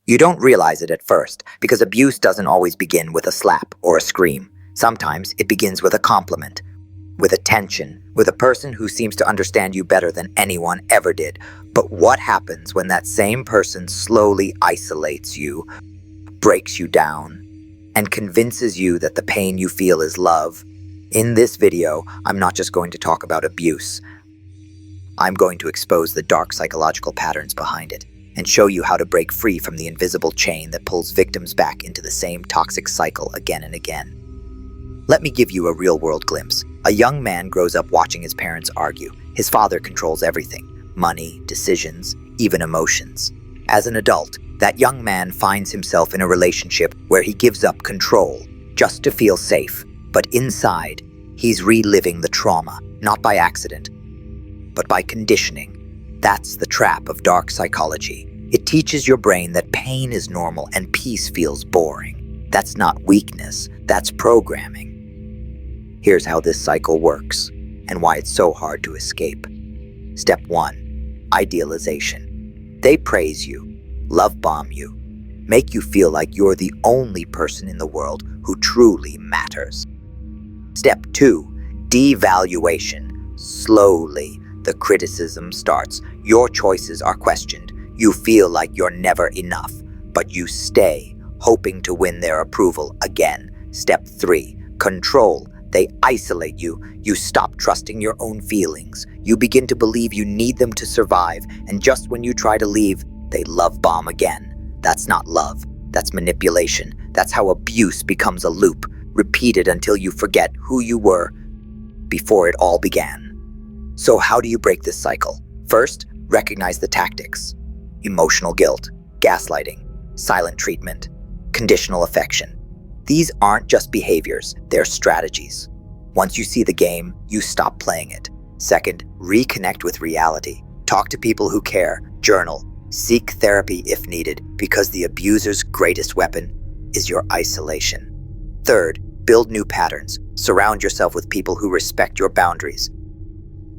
You don't realize it at first because abuse doesn't always begin with a slap or a scream. Sometimes it begins with a compliment, with attention, with a person who seems to understand you better than anyone ever did. But what happens when that same person slowly isolates you, breaks you down, and convinces you that the pain you feel is love? In this video, I'm not just going to talk about abuse. I'm going to expose the dark psychological patterns behind it and show you how to break free from the invisible chain that pulls victims back into the same toxic cycle again and again. Let me give you a real-world glimpse. A young man grows up watching his parents argue. His father controls everything: money, decisions, even emotions. As an adult, that young man finds himself in a relationship where he gives up control just to feel safe. But inside, he's reliving the trauma, not by accident, but by conditioning. That's the trap of dark psychology. It teaches your brain that pain is normal and peace feels boring. That's not weakness, that's programming. Here's how this cycle works and why it's so hard to escape. Step 1. Idealization. They praise you, love bomb you, make you feel like you're the only person in the world who truly matters. Step 2. Devaluation. Slowly, the criticism starts. Your choices are questioned. You feel like you're never enough, but you stay, hoping to win their approval again. Step 3. Control. They isolate you. You stop trusting your own feelings. You begin to believe you need them to survive, and just when you try to leave, they love bomb again. That's not love. That's manipulation. That's how abuse becomes a loop, repeated until you forget who you were before it all began. So how do you break this cycle? First, recognize the tactics: emotional guilt, gaslighting, silent treatment, conditional affection. These aren't just behaviors, they're strategies. Once you see the game, you stop playing it. Second, reconnect with reality. Talk to people who care, journal, seek therapy if needed, because the abuser's greatest weapon is your isolation. Third, build new patterns. Surround yourself with people who respect your boundaries.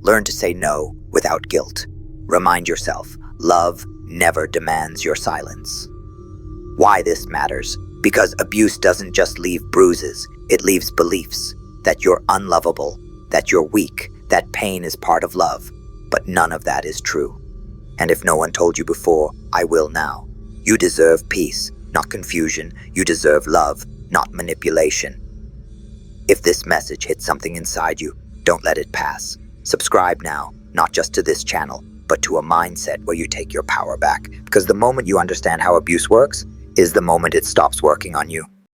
Learn to say no without guilt. Remind yourself, love never demands your silence. Why this matters? Because abuse doesn't just leave bruises, it leaves beliefs that you're unlovable, that you're weak, that pain is part of love. But none of that is true. And if no one told you before, I will now. You deserve peace, not confusion. You deserve love, not manipulation. If this message hits something inside you, don't let it pass. Subscribe now, not just to this channel, but to a mindset where you take your power back. Because the moment you understand how abuse works is the moment it stops working on you.